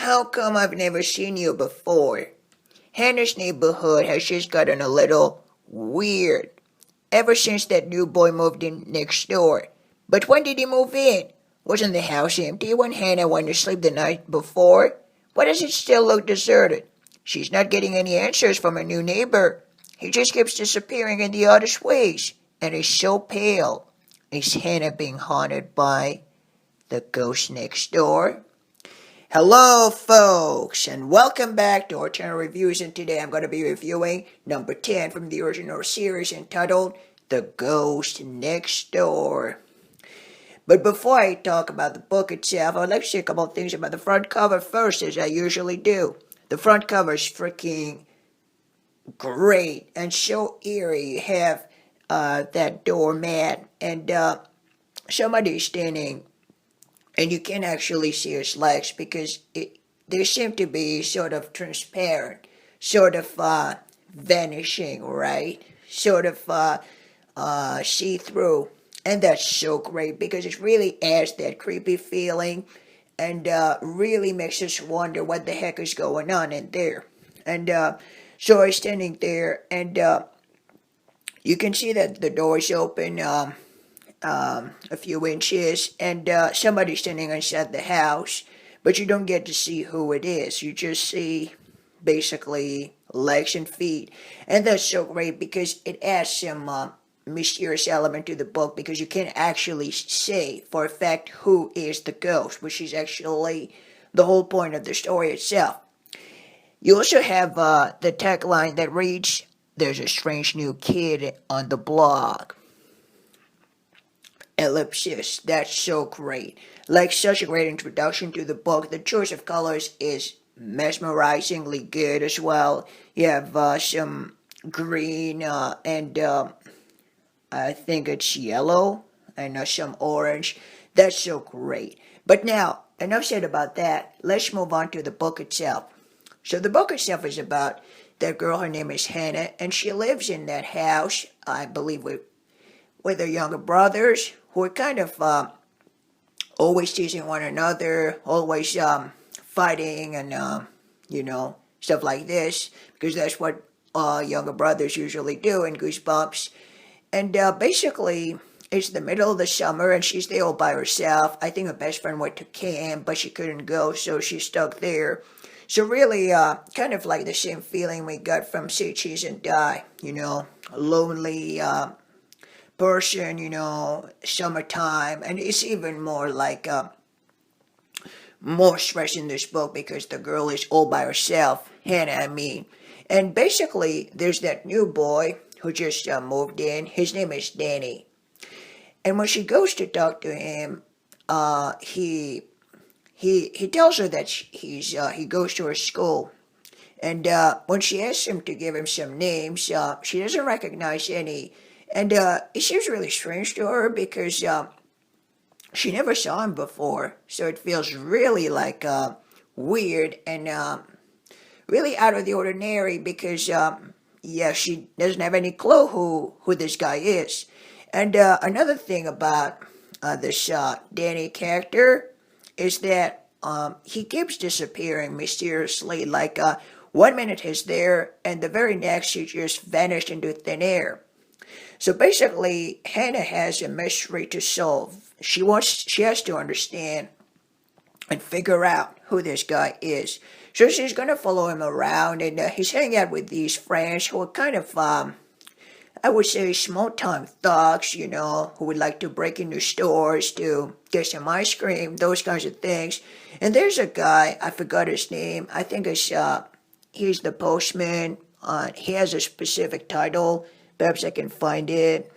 how come I've never seen you before? Hannah's neighborhood has just gotten a little weird ever since that new boy moved in next door. But when did he move in? Wasn't the house empty when Hannah went to sleep the night before? Why does it still look deserted? She's not getting any answers from her new neighbor. He just keeps disappearing in the oddest ways, and is so pale. Is Hannah being haunted by the ghost next door? Hello, folks, and welcome back to our channel reviews. And today I'm going to be reviewing number 10 from the original series entitled The Ghost Next Door. But before I talk about the book itself, I'd like to say a couple of things about the front cover first, as I usually do. The front cover is freaking great and so eerie. You have that doormat and somebody standing, and you can actually see his legs because they seem to be sort of transparent, sort of vanishing, right? Sort of see-through. And that's so great because it really adds that creepy feeling and really makes us wonder what the heck is going on in there. And so I'm standing there, and you can see that the door is open a few inches, and somebody's standing inside the house, but you don't get to see who it is. You just see basically legs and feet, and that's so great because it adds some mysterious element to the book because you can't actually say for a fact who is the ghost, which is actually the whole point of the story itself. You also have the tagline that reads, "There's a strange new kid on the block." Ellipsis. That's so great. Like such a great introduction to the book. The choice of colors is mesmerizingly good as well. You have some green and I think it's yellow and some orange. That's so great. But now, enough said about that. Let's move on to the book itself. So the book itself is about that girl. Her name is Hannah, and she lives in that house, I believe, with her younger brothers, who are kind of always teasing one another, always fighting and, stuff like this, because that's what younger brothers usually do in Goosebumps. And basically, it's the middle of the summer, and she's there all by herself. I think her best friend went to camp, but she couldn't go, so she's stuck there. So really, kind of like the same feeling we got from Say Cheese and Die, a lonely person, summertime. And it's even more like more stress in this book because the girl is all by herself, Hannah, I mean. And basically, there's that new boy who just moved in. His name is Danny. And when she goes to talk to him, he tells her that he goes to her school. And when she asks him to give him some names, she doesn't recognize any. And it seems really strange to her because she never saw him before. So it feels really like weird and really out of the ordinary because, she doesn't have any clue who this guy is. And another thing about this Danny character is that he keeps disappearing mysteriously. Like 1 minute he's there, and the very next he just vanished into thin air. So basically, Hannah has a mystery to solve. She has to understand and figure out who this guy is. So she's gonna follow him around, and he's hanging out with these friends who are kind of, I would say, small-time thugs, who would like to break into stores to get some ice cream, those kinds of things. And there's a guy, I forgot his name. I think he's the postman. He has a specific title. Perhaps I can find it.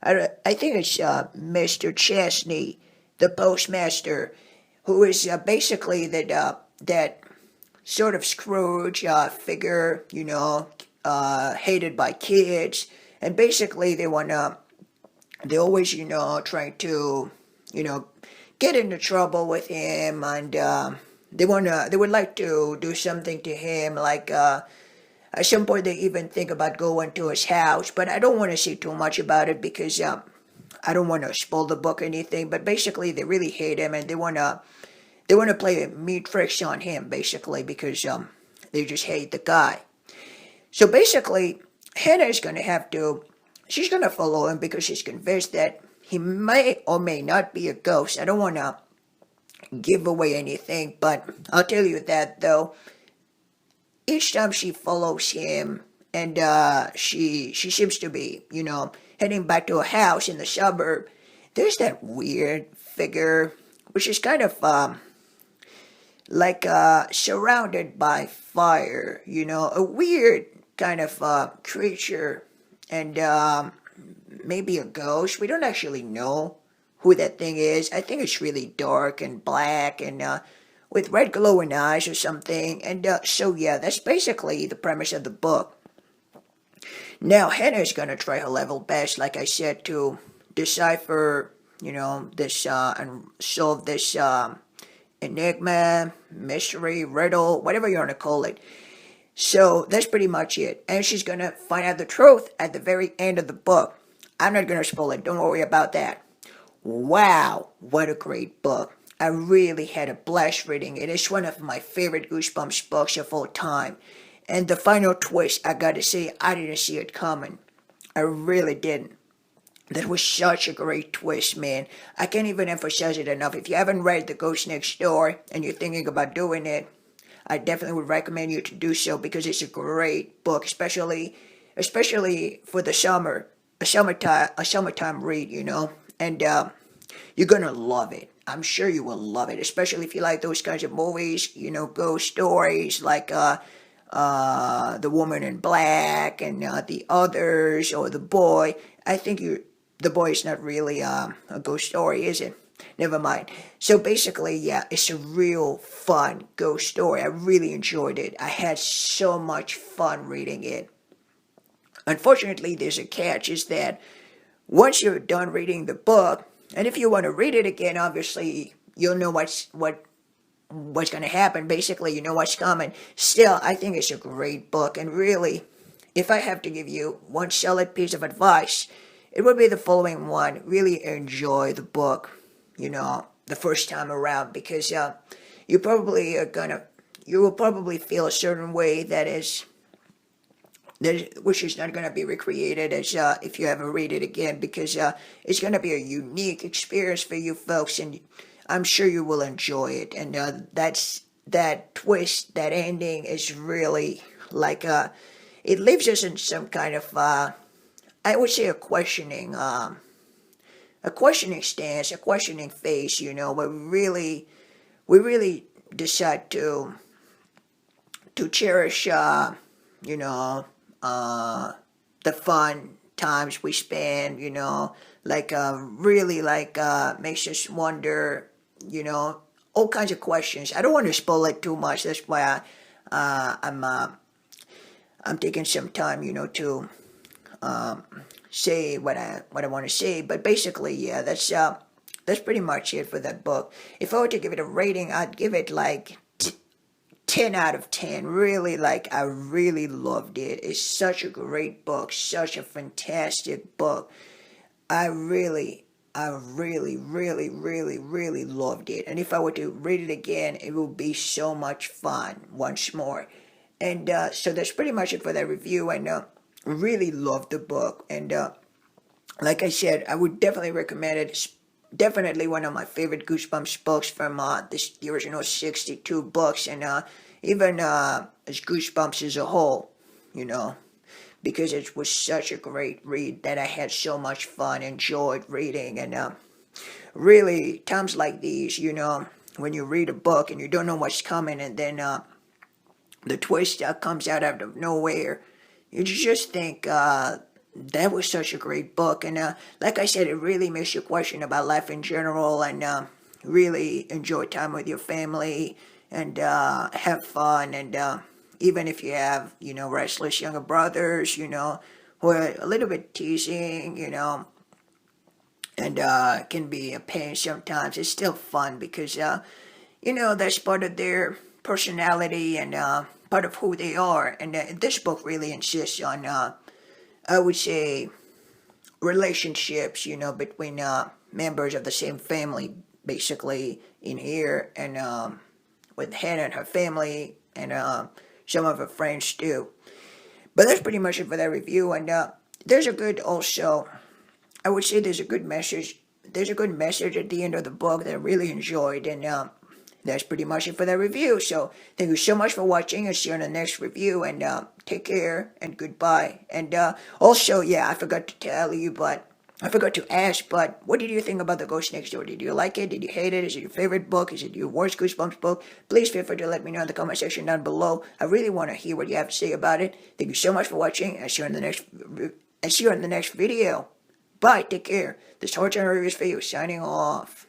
I think it's Mr. Chesney, the postmaster, who is basically that sort of Scrooge figure, hated by kids. And basically they're always, trying to, get into trouble with him, and they would like to do something to him, like at some point, they even think about going to his house, but I don't want to say too much about it because I don't want to spoil the book or anything. But basically, they really hate him, and they want to they want to play meat tricks on him, basically, because they just hate the guy. So basically, Hannah is going to have to, she's going to follow him because she's convinced that he may or may not be a ghost. I don't want to give away anything, but I'll tell you that though. Each time she follows him, and she seems to be, heading back to a house in the suburb, there's that weird figure, which is kind of like surrounded by fire, a weird kind of creature, and maybe a ghost. We don't actually know who that thing is. I think it's really dark and black and with red glowing eyes or something. And so, yeah, that's basically the premise of the book. Now, Hannah is going to try her level best, like I said, to decipher, this and solve this enigma, mystery, riddle, whatever you want to call it. So that's pretty much it. And she's going to find out the truth at the very end of the book. I'm not going to spoil it. Don't worry about that. Wow, what a great book. I really had a blast reading it. It's one of my favorite Goosebumps books of all time. And the final twist, I gotta say, I didn't see it coming. I really didn't. That was such a great twist, man. I can't even emphasize it enough. If you haven't read The Ghost Next Door and you're thinking about doing it, I definitely would recommend you to do so because it's a great book, especially for the summer, a summertime read, and you're gonna love it. I'm sure you will love it, especially if you like those kinds of movies, ghost stories like The Woman in Black and The Others or The Boy. I think The Boy is not really a ghost story, is it? Never mind. So basically, yeah, it's a real fun ghost story. I really enjoyed it. I had so much fun reading it. Unfortunately, there's a catch, is that once you're done reading the book, and if you want to read it again, obviously you'll know what's going to happen. Basically, you know what's coming. Still, I think it's a great book, and really, if I have to give you one solid piece of advice, it would be the following one: really enjoy the book, the first time around, because you will probably feel a certain way which is not going to be recreated as if you ever read it again, because it's going to be a unique experience for you folks, and I'm sure you will enjoy it. And that twist, that ending is really like it leaves us in some kind of I would say a questioning stance, a questioning phase, where we really decide to cherish the fun times we spend, like really like makes us wonder, all kinds of questions. I don't want to spoil it too much. That's why I'm taking some time, to say what I want to say. But basically, yeah, that's pretty much it for that book. If I were to give it a rating, I'd give it like 10 out of 10. Really, like, I really loved it. It's such a great book, such a fantastic book. I really, really, really, really loved it. And if I were to read it again, it would be so much fun once more. And so that's pretty much it for that review. And really loved the book. And like I said, I would definitely recommend it. It's definitely one of my favorite Goosebumps books from the original 62 books. And even as Goosebumps as a whole, because it was such a great read that I had so much fun, enjoyed reading. And really, times like these, when you read a book and you don't know what's coming, and then the twist comes out of nowhere, you just think that was such a great book. And like I said, it really makes you question about life in general, and really enjoy time with your family, and have fun. And even if you have, restless younger brothers, who are a little bit teasing, and can be a pain sometimes, it's still fun because, that's part of their personality and part of who they are. And this book really insists on, I would say, relationships, between members of the same family basically in here, and with Hannah and her family, and some of her friends too. But that's pretty much it for that review. And there's a good also. I would say there's a good message. There's a good message at the end of the book that I really enjoyed, and that's pretty much it for that review. So thank you so much for watching. I'll see you on the next review, and take care and goodbye. And also, yeah, I forgot to tell you, but I forgot to ask, but what did you think about The Ghost Next Door? Did you like it? Did you hate it? Is it your favorite book? Is it your worst Goosebumps book? Please feel free to let me know in the comment section down below. I really want to hear what you have to say about it. Thank you so much for watching. I'll see you on the next video. Bye. Take care. This whole channel review is for you. Signing off.